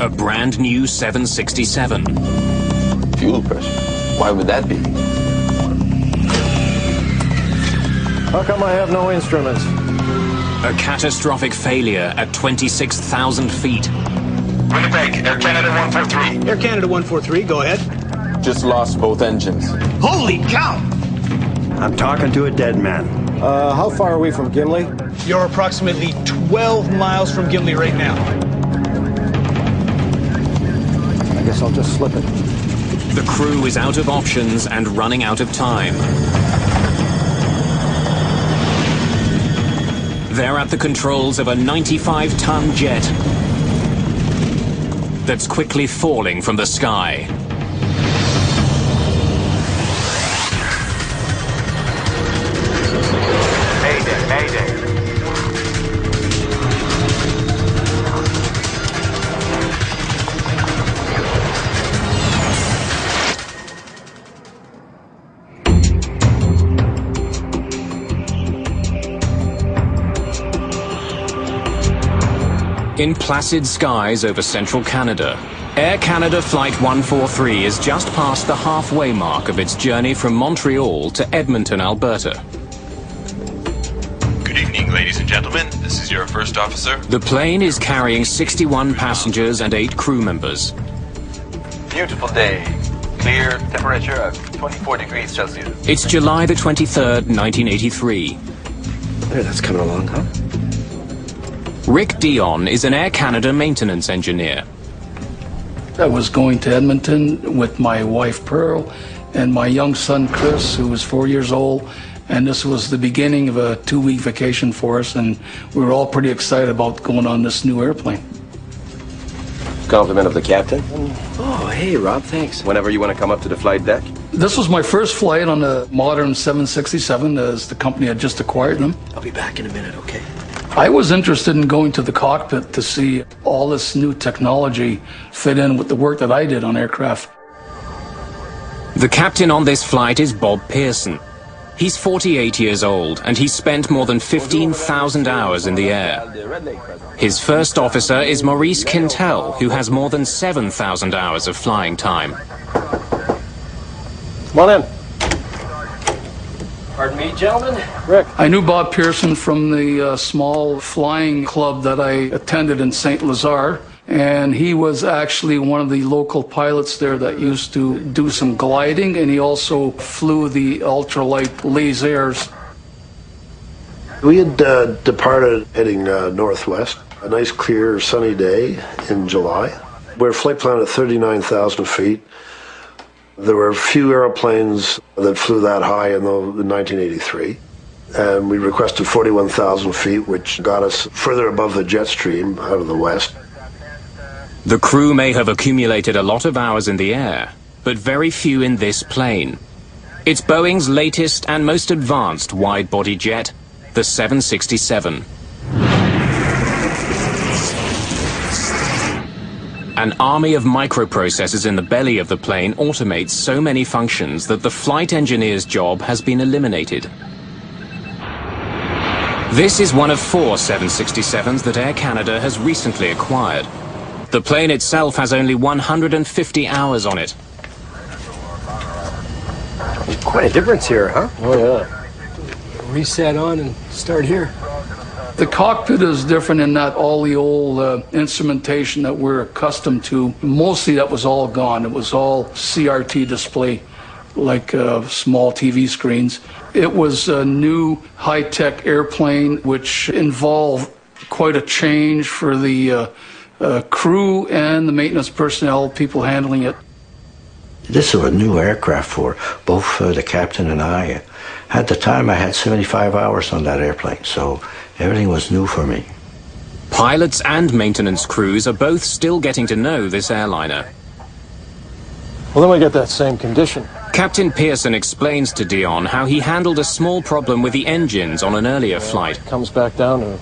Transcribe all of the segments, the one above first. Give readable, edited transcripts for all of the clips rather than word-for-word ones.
A brand new 767. Fuel pressure? Why would that be? How come I have no instruments? A catastrophic failure at 26,000 feet. Winnipeg, Air Canada 143. Air Canada 143, go ahead. Just lost both engines. Holy cow! I'm talking to a dead man. How far are we from Gimli? You're approximately 12 miles from Gimli right now. I guess I'll just slip it. The crew is out of options and running out of time. They're at the controls of a 95-ton jet that's quickly falling from the sky. Mayday, mayday. In placid skies over central Canada, Air Canada Flight 143 is just past the halfway mark of its journey from Montreal to Edmonton, Alberta. Good evening, ladies and gentlemen. This is your first officer. The plane is carrying 61 passengers and 8 crew members. Beautiful day. Clear, temperature of 24 degrees Celsius. It's July the 23rd, 1983. Hey, that's coming along, huh? Rick Dion is an Air Canada maintenance engineer. I was going to Edmonton with my wife Pearl and my young son Chris, who was 4 years old, and this was the beginning of a 2-week vacation for us, and we were all pretty excited about going on this new airplane. Compliment of the captain. Oh, hey, Rob, thanks. Whenever you want to come up to the flight deck. This was my first flight on a modern 767, as the company had just acquired them. I'll be back in a minute, okay? I was interested in going to the cockpit to see all this new technology fit in with the work that I did on aircraft. The captain on this flight is Bob Pearson. He's 48 years old, and he's spent more than 15,000 hours in the air. His first officer is Maurice Quintel, who has more than 7,000 hours of flying time. Come on in. Pardon me, gentlemen? Rick. I knew Bob Pearson from the small flying club that I attended in St. Lazare, and he was actually one of the local pilots there that used to do some gliding, and he also flew the ultralight lasers. We had departed heading northwest, a nice clear sunny day in July. We're a flight plan at 39,000 feet. There were a few airplanes that flew that high in 1983, and we requested 41,000 feet, which got us further above the jet stream out of the west. The crew may have accumulated a lot of hours in the air, but very few in this plane. It's Boeing's latest and most advanced wide-body jet, the 767. An army of microprocessors in the belly of the plane automates so many functions that the flight engineer's job has been eliminated. This is one of 4 767s that Air Canada has recently acquired. The plane itself has only 150 hours on it. Quite a difference here, huh? Oh, yeah. Reset on and start here. The cockpit is different in that all the old instrumentation that we're accustomed to, mostly that was all gone. It was all CRT display, like small TV screens. It was a new high-tech airplane, which involved quite a change for the crew and the maintenance personnel, people handling it. This was a new aircraft for both the captain and I. At the time, I had 75 hours on that airplane, so everything was new for me. Pilots and maintenance crews are both still getting to know this airliner. Well, then we get that same condition. Captain Pearson explains to Dion how he handled a small problem with the engines on an earlier flight. Comes back down to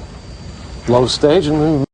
low stage and